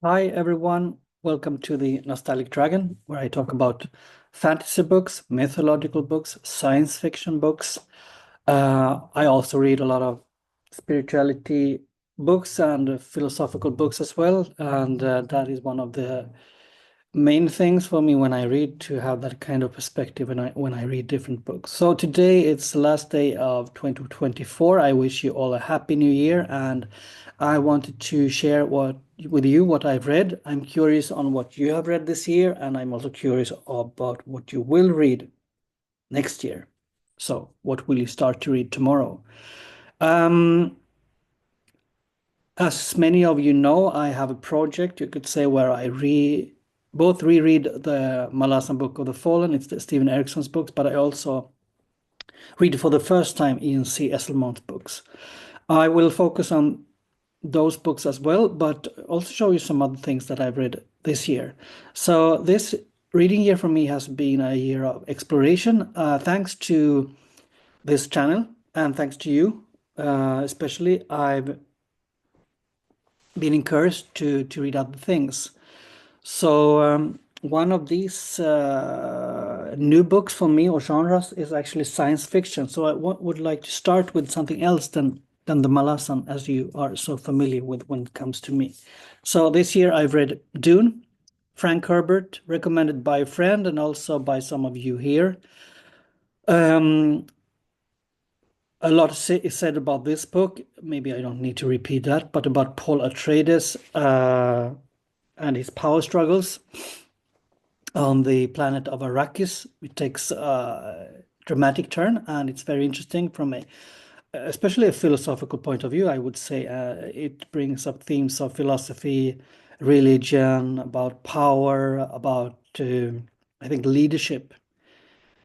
Hi, everyone. Welcome to the Nostalgic Dragon, where I talk about fantasy books, mythological books, science fiction books. I also read a lot of spirituality books and philosophical books as well. And that is one of the main things for me when I read, to have that kind of perspective when I read different books. So today it's the last day of 2024. I wish you all a happy new year, and I wanted to share with you what I've read. I'm curious on what you have read this year, and I'm also curious about what you will read next year. So, what will you start to read tomorrow? Um, as many of you know, I have a project, you could say, where I both reread the Malazan Book of the Fallen, it's the Stephen Erickson's books, but I also read for the first time Ian C. Esselmont's books. I will focus on those books as well, but also show you some other things that I've read this year. So this reading year for me has been a year of exploration, thanks to this channel and thanks to you, especially. I've been encouraged to read other things. So one of these new books for me, or genres, is actually science fiction. So I would like to start with something else than the Malazan, as you are so familiar with when it comes to me. So this year I've read Dune, Frank Herbert, recommended by a friend and also by some of you here. Um, a lot is said about this book. Maybe I don't need to repeat that, but about Paul Atreides and his power struggles on the planet of Arrakis. It takes a dramatic turn, and it's very interesting from especially a philosophical point of view. I would say it brings up themes of philosophy, religion, about power, about I think leadership.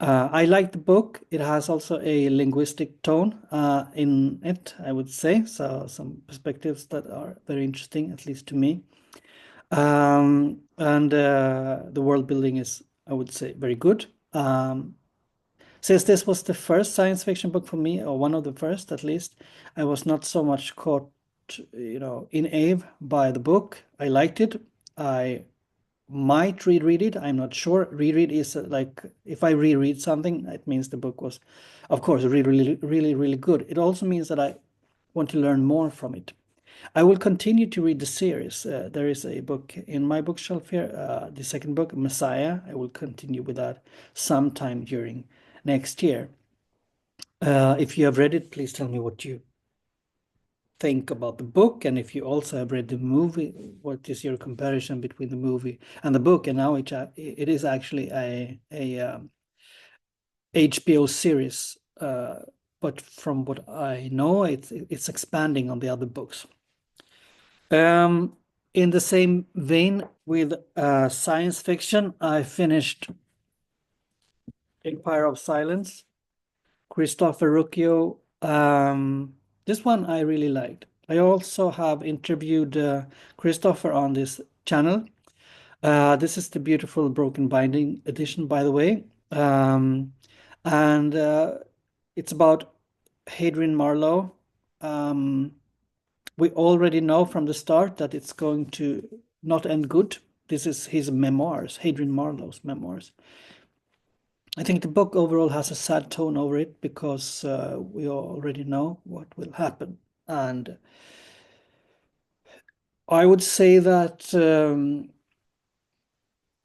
I like the book. It has also a linguistic tone in it, I would say. So some perspectives that are very interesting, at least to me. And the world building is, I would say, very good. Since this was the first science fiction book for me, or one of the first at least, I was not so much caught, in awe by the book. I liked it. I might reread it. I'm not sure. Reread is like, if I reread something, it means the book was, of course, really, really, really, really good. It also means that I want to learn more from it. I will continue to read the series. There is a book in my bookshelf here, the second book, Messiah. I will continue with that sometime during next year. If you have read it, please tell me what you think about the book, and if you also have read the movie, what is your comparison between the movie and the book? And now it is actually a HBO series, but from what I know, it's expanding on the other books. Um, in the same vein with science fiction, I finished Empire of Silence, Christopher Rucchio. This one I really liked. I also have interviewed Christopher on this channel. This is the beautiful Broken Binding edition, by the way. And it's about Hadrian Marlowe. Um, we already know from the start that it's going to not end good. This is his memoirs, Hadrian Marlowe's memoirs. I think the book overall has a sad tone over it because we already know what will happen. And I would say that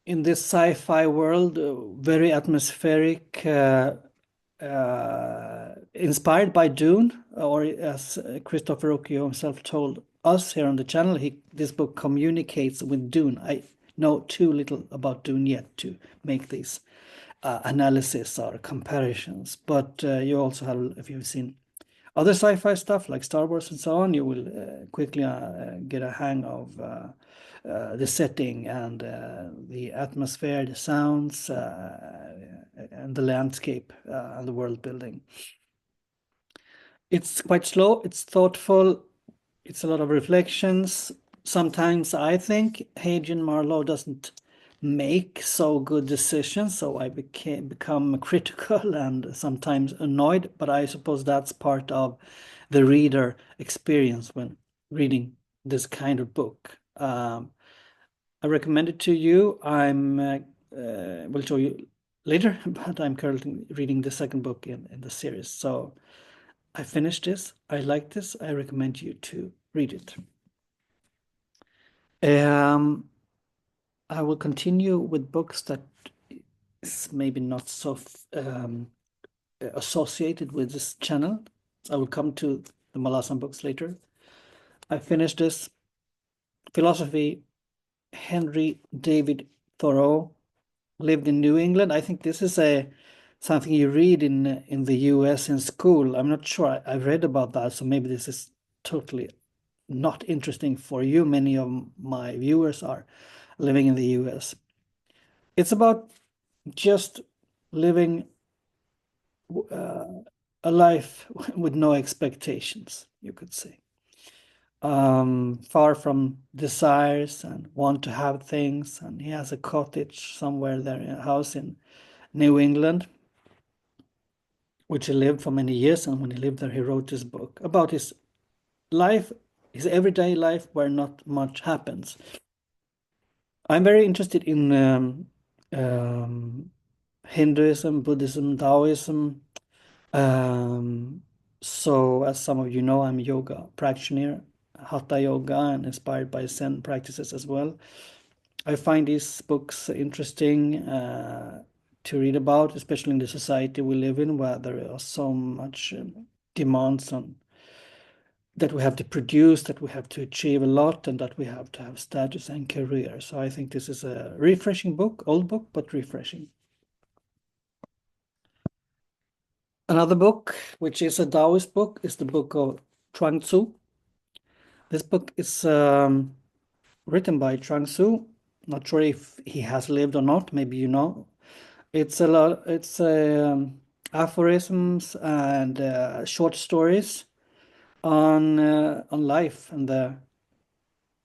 in this sci-fi world, very atmospheric, inspired by Dune, or as Christopher Rucchio himself told us here on the channel, this book communicates with Dune. I know too little about Dune yet to make these analysis or comparisons, but you also have, if you've seen other sci-fi stuff like Star Wars and so on, you will quickly get a hang of the setting and the atmosphere, the sounds, and the landscape and the world building. It's quite slow, it's thoughtful, it's a lot of reflections. Sometimes I think Hadrian Marlowe doesn't make so good decisions, so I become critical and sometimes annoyed, but I suppose that's part of the reader experience when reading this kind of book. I recommend it to you. I'm will show you later, but I'm currently reading the second book in the series. So I finished this. I like this. I recommend you to read it. I will continue with books that is maybe not so associated with this channel. I will come to the Malazan books later. I finished this philosophy. Henry David Thoreau lived in New England. I think this is something you read in the US in school. I'm not sure. I read about that, so maybe this is totally not interesting for you. Many of my viewers are living in the US. It's about just living a life with no expectations, you could say. Far from desires and want to have things. And he has a cottage somewhere there, a house in New England, which he lived for many years. And when he lived there, he wrote this book about his life, his everyday life, where not much happens. I'm very interested in Hinduism, Buddhism, Taoism. So, as some of you know, I'm a yoga practitioner, Hatha yoga, and inspired by Zen practices as well. I find these books interesting to read about, especially in the society we live in, where there are so much demands on that we have to produce, that we have to achieve a lot, and that we have to have status and career. So I think this is a refreshing book, old book, but refreshing. Another book, which is a Taoist book, is the book of Chuang Tzu. This book is written by Chuang Tzu. Not sure if he has lived or not. Maybe you know. It's a lot. It's aphorisms and short stories on life and the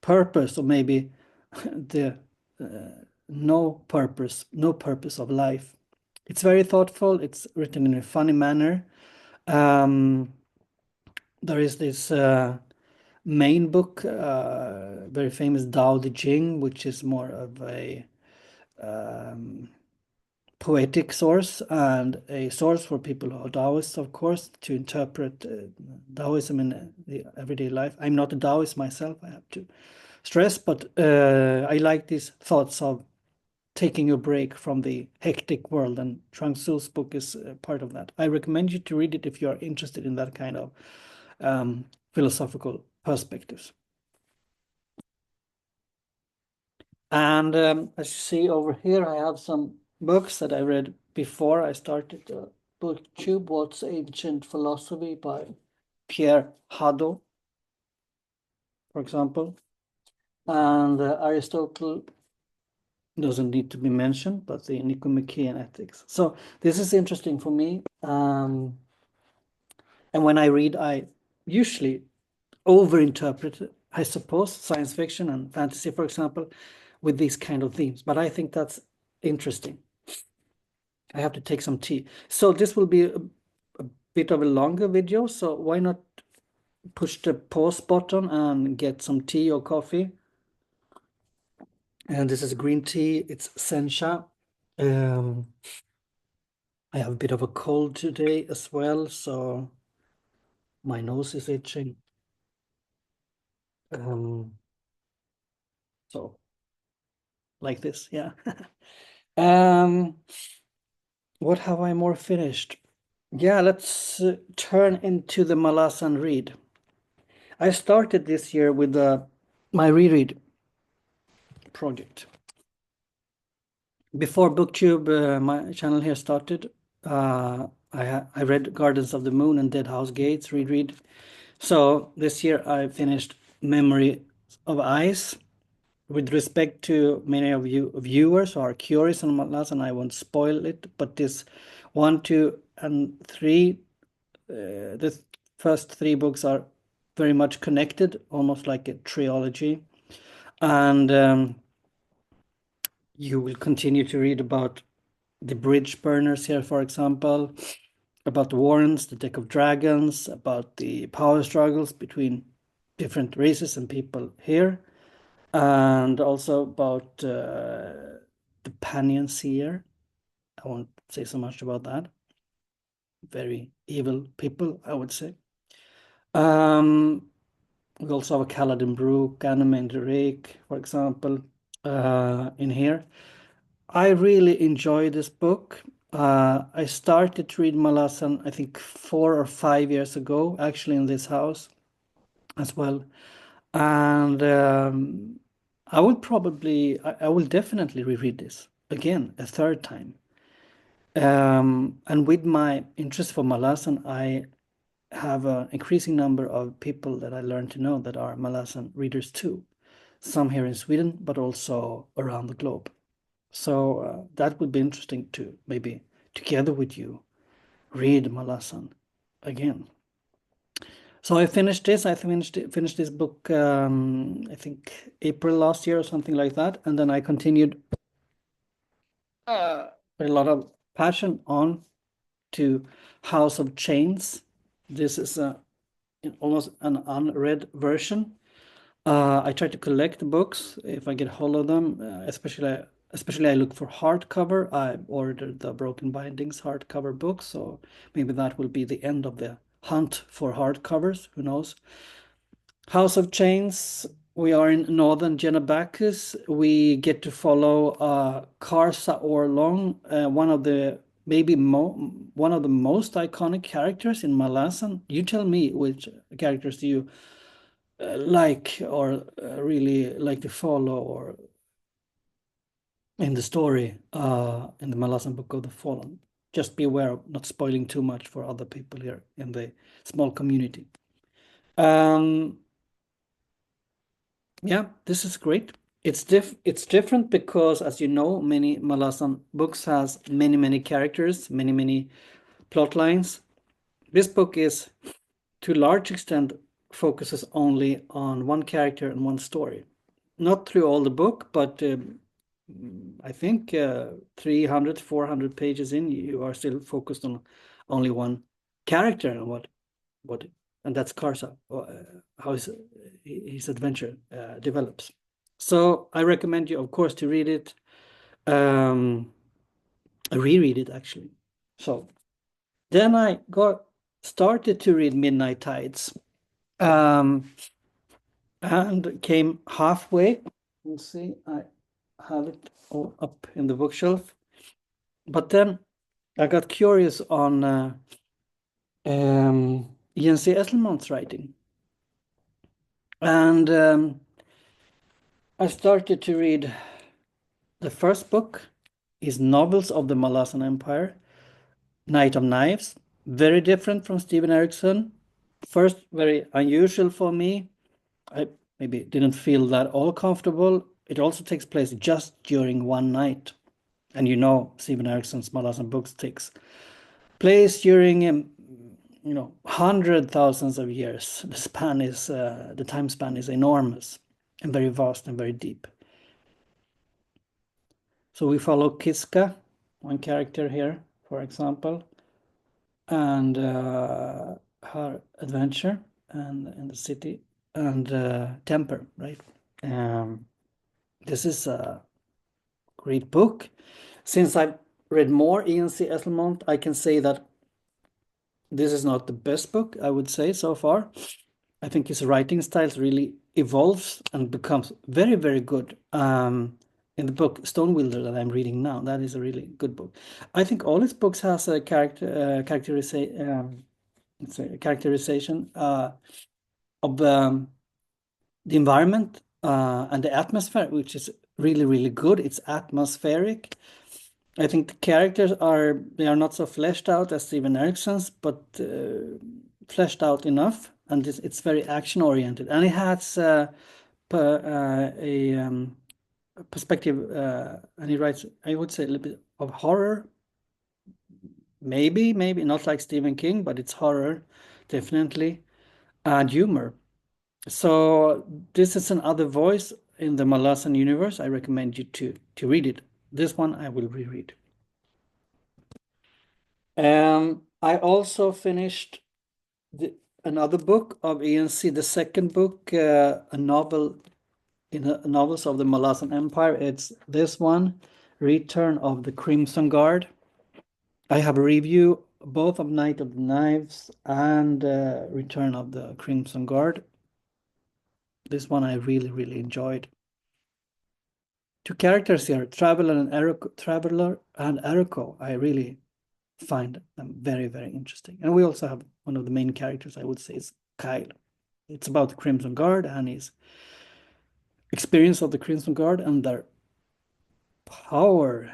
purpose, or maybe the no purpose of life. It's very thoughtful. It's written in a funny manner. There is this main book, very famous Tao Te Ching, which is more of a poetic source and a source for people who are Taoists, of course, to interpret Taoism in the everyday life. I'm not a Taoist myself, I have to stress, but I like these thoughts of taking a break from the hectic world, and Chuang Tzu's book is part of that. I recommend you to read it if you are interested in that kind of philosophical perspectives. And as you see over here, I have some books that I read before I started the BookTube. What's Ancient Philosophy by Pierre Hadot, for example. And Aristotle doesn't need to be mentioned, but the Nicomachean Ethics. So this is interesting for me. And when I read, I usually overinterpret, I suppose, science fiction and fantasy, for example, with these kind of themes. But I think that's interesting. I have to take some tea. So this will be a bit of a longer video. So why not push the pause button and get some tea or coffee? And this is green tea. It's sencha. I have a bit of a cold today as well, so my nose is itching. So like this, yeah. What have I more finished? Yeah, let's turn into the Malazan read. I started this year with my reread project. Before BookTube, my channel here started, I read Gardens of the Moon and Dead House Gates, reread. So this year I finished Memory of Ice. With respect to many of you viewers who are curious on Malazan, I won't spoil it, but this 1, 2, and 3, the first 3 books are very much connected, almost like a trilogy. And you will continue to read about the bridge burners here, for example, about the Warrens, the Deck of Dragons, about the power struggles between different races and people here. and also about the Panion Seer. I won't say so much about that. Very evil people, I would say. We also have a Kaladin Brook, Anime Drake, for example, in here. I really enjoy this book. I started to read Malazan, I think 4 or 5 years ago, actually in this house as well. And I will definitely reread this again, a third time. And with my interest for Malazan, I have an increasing number of people that I learned to know that are Malazan readers too. Some here in Sweden, but also around the globe. So that would be interesting to maybe together with you read Malazan again. So I finished this. I finished this book. I think April last year or something like that, and then I continued with a lot of passion on to House of Chains. This is almost an unread version. I try to collect the books if I get hold of them. Especially I look for hardcover. I ordered the Broken Bindings hardcover book, so maybe that will be the end of the hunt for hardcovers. Who knows? House of Chains. We are in northern Genabacus. We get to follow Karsa Orlong, one of the one of the most iconic characters in Malazan. You tell me which characters do you like or really like to follow or in the story in the Malazan Book of the Fallen. Just be aware of not spoiling too much for other people here in the small community. Yeah, this is great. It's different because, as you know, many Malazan books has many characters, many plot lines. This book is, to a large extent, focuses only on one character and one story. Not through all the book, but I think 300, 400 pages in, you are still focused on only one character and and that's Karsa, how his adventure develops. So I recommend you, of course, to read it, reread it actually. So then I started to read Midnight Tides, and came halfway. We'll see, I have it all up in the bookshelf. But then I got curious on Ian C. Esselmont's writing. And I started to read the first book, is Novels of the Malazan Empire, Knight of Knives. Very different from Steven Erikson. First, very unusual for me. I maybe didn't feel that all comfortable. It also takes place just during one night. And you know, Steven Erikson's Malazan books takes place during, hundred thousands of years. The time span is enormous and very vast and very deep. So we follow Kiska, one character here, for example, and her adventure and in the city, and Temper, right? This is a great book. Since I've read more Ian C. Esselmont, I can say that this is not the best book, I would say, so far. I think his writing styles really evolves and becomes very good. In the book Stonewielder that I'm reading now, that is a really good book. I think all his books has a characterization of the environment and the atmosphere, which is really good. It's atmospheric. I think the characters are not so fleshed out as Steven Erikson's, but fleshed out enough, and it's very action oriented, and it has a perspective, and he writes, I would say, a little bit of horror, maybe not like Stephen King, but it's horror definitely, and humor. So this is another voice in the Malazan universe. I recommend you to read it. This one I will reread. I also finished another book of Ian C., the second book, a novel in the novels of the Malasan Empire. It's this one, Return of the Crimson Guard. I have a review both of Knight of the Knives and Return of the Crimson Guard. This one I really, really enjoyed. Two characters here, Traveler and Eriko. I really find them very, very interesting. And we also have one of the main characters, I would say, is Kyle. It's about the Crimson Guard and his experience of the Crimson Guard and their power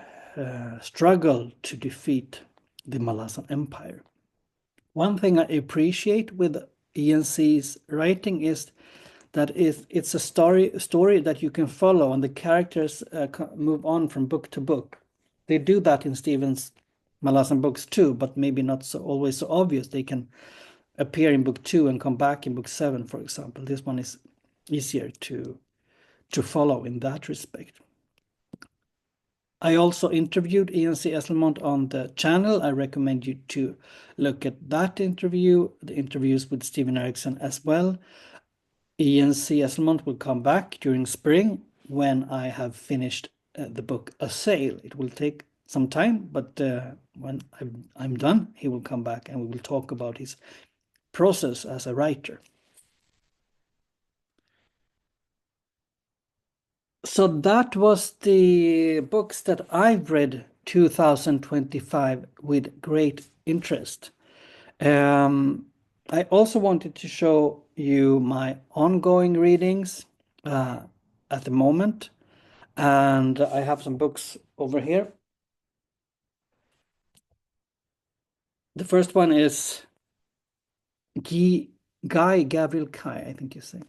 struggle to defeat the Malasan Empire. One thing I appreciate with E&C's writing is that it's a story that you can follow, and the characters move on from book to book. They do that in Stephen's Malasan books too, but maybe not so always so obvious. They can appear in book 2 and come back in book 7, for example. This one is easier to follow in that respect. I also interviewed E&C Esselmont on the channel. I recommend you to look at that interview, the interviews with Steven Erikson as well. E&C Esselmont will come back during spring when I have finished the book A Sail. It will take some time, but when I'm done, he will come back and we will talk about his process as a writer. So that was the books that I've read 2025 with great interest. I also wanted to show you my ongoing readings at the moment. And I have some books over here. The first one is Guy Gabriel Kai, I think you say.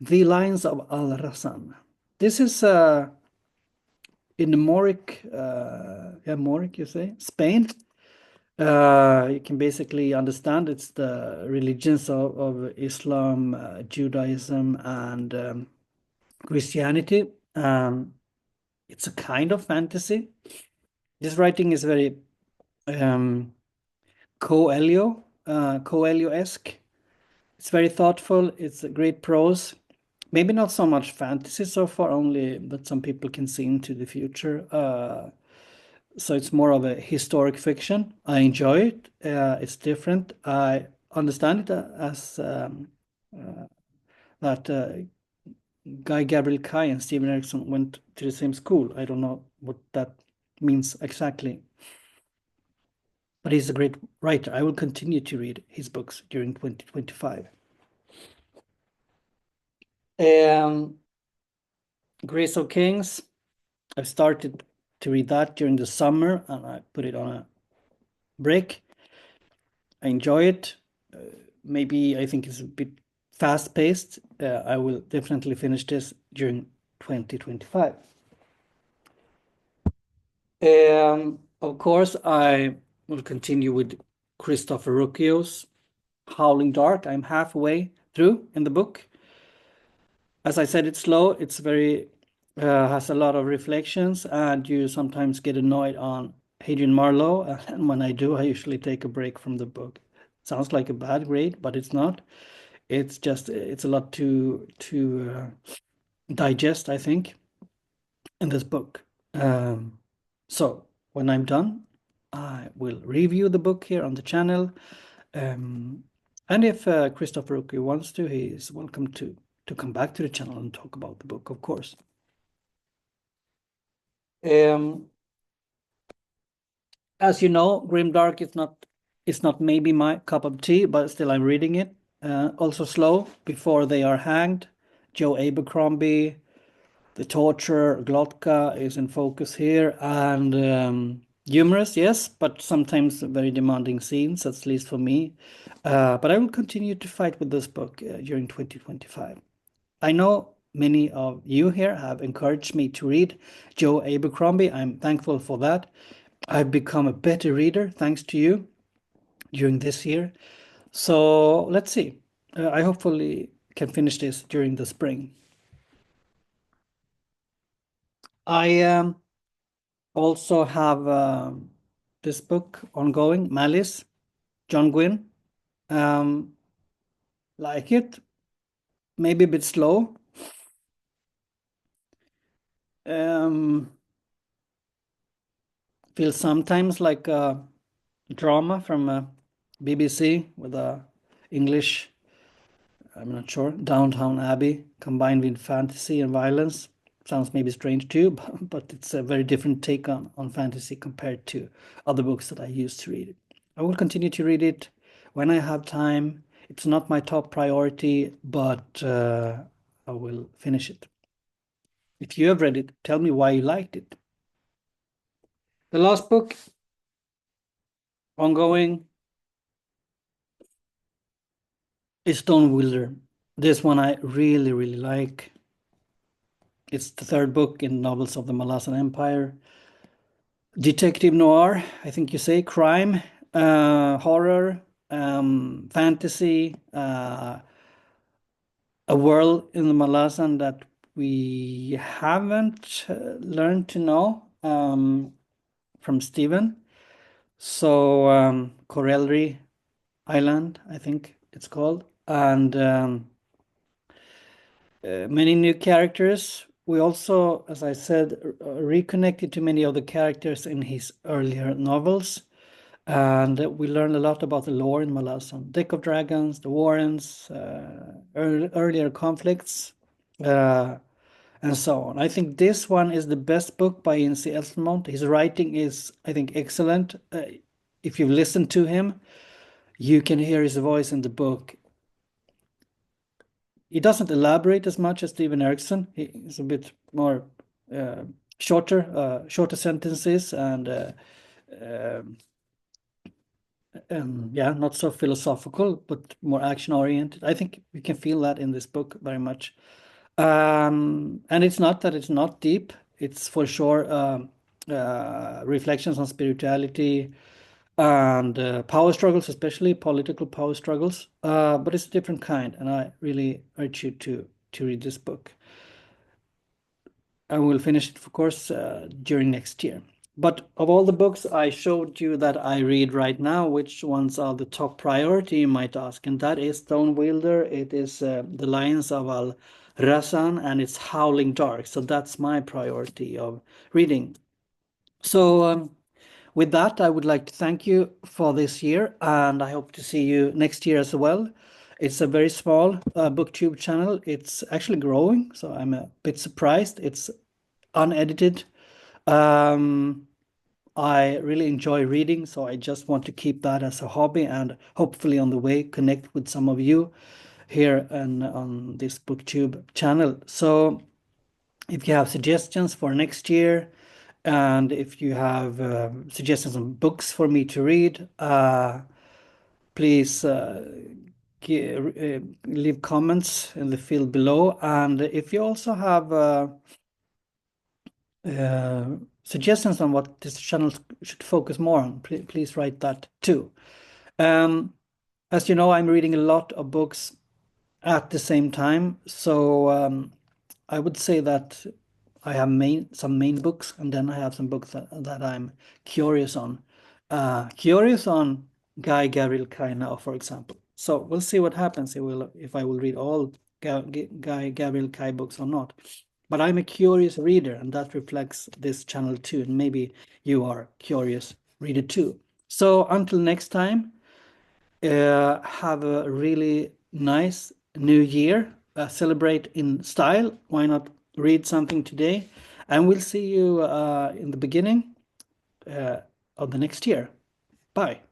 The Lions of Al-Rassan. This is in Moric, Moric, you say, Spain. You can basically understand it's the religions of Islam, Judaism, and Christianity. It's a kind of fantasy. This writing is very Coelho-esque. It's very thoughtful. It's a great prose. Maybe not so much fantasy so far, only that some people can see into the future. So it's more of a historic fiction. I enjoy it. It's different. I understand it as that Guy Gabriel Kai and Steven Erikson went to the same school. I don't know what that means exactly. But he's a great writer. I will continue to read his books during 2025. Grace of Kings. I started to read that during the summer and I put it on a break. I enjoy it. Maybe I think it's a bit fast-paced. I will definitely finish this during 2025. Of course, I will continue with Christopher Ruccio's Howling Dark. I'm halfway through in the book. As I said, it's slow. It's very has a lot of reflections, and you sometimes get annoyed on Hadrian Marlowe. And when I do, I usually take a break from the book. Sounds like a bad grade, but it's not. It's just it's a lot to digest, I think, in this book. So when I'm done, I will review the book here on the channel. And if Christopher Ruccio wants to, he is welcome to come back to the channel and talk about the book, of course. As you know, Grimdark is not maybe my cup of tea, but still I'm reading it. Also slow, Before They Are Hanged, Joe Abercrombie, The Torture, Glotka is in focus here, and humorous, yes, but sometimes very demanding scenes, at least for me. But I will continue to fight with this book during 2025. I know many of you here have encouraged me to read Joe Abercrombie. I'm thankful for that. I've become a better reader thanks to you during this year. So let's see. I hopefully can finish this during the spring. I also have this book ongoing, Malice, John Gwynne. Like it, maybe a bit slow. Feels sometimes like a drama from BBC with a English, I'm not sure, Downtown Abbey combined with fantasy and violence. Sounds maybe strange too, but it's a very different take on fantasy compared to other books that I used to read. I will continue to read it when I have time. It's not my top priority, but I will finish it. If you have read it, tell me why you liked it. The last book, ongoing, is Stone Wilder. This one I really, really like. It's the third book in Novels of the Malazan Empire. Detective noir, I think you say, crime, horror, fantasy, a world in the Malazan that we haven't learned to know from Stephen. So Corelry Island, I think it's called, and many new characters. We also, as I said, reconnected to many of the characters in his earlier novels. And we learned a lot about the lore in Malazan. Deck of Dragons, the Warrens, earlier conflicts, and so on. I think this one is the best book by Incy Elfmont. His writing is, I think, excellent. If you've listened to him, you can hear his voice in the book. He doesn't elaborate as much as Steven Erikson. He's a bit more shorter sentences and yeah, not so philosophical, but more action oriented. I think you can feel that in this book very much. And it's not that it's not deep. It's for sure reflections on spirituality and power struggles, especially political power struggles. But it's a different kind, and I really urge you to read this book. I will finish it, of course, during next year. But of all the books I showed you that I read right now, which ones are the top priority, you might ask? And that is Stone Wilder, it is The Lions of Al Razan, and it's Howling Dark. So that's my priority of reading. So with that, I would like to thank you for this year, and I hope to see you next year as well. It's a very small booktube channel. It's actually growing, so I'm a bit surprised. It's unedited. I really enjoy reading, so I just want to keep that as a hobby and hopefully on the way connect with some of you here and on this booktube channel. So if you have suggestions for next year, and if you have suggestions on books for me to read, please leave comments in the field below. And if you also have suggestions on what this channel should focus more on, please write that too. As you know, I'm reading a lot of books at the same time, so I would say that I have some main books, and then I have some books that I'm curious on. Curious on Guy Gabriel Kai now, for example. So we'll see what happens if I will read all Guy Gabriel Kai books or not. But I'm a curious reader, and that reflects this channel too. And maybe you are curious reader too. So until next time, have a really nice new year. Celebrate in style. Why not read something today? And we'll see you in the beginning of the next year. Bye.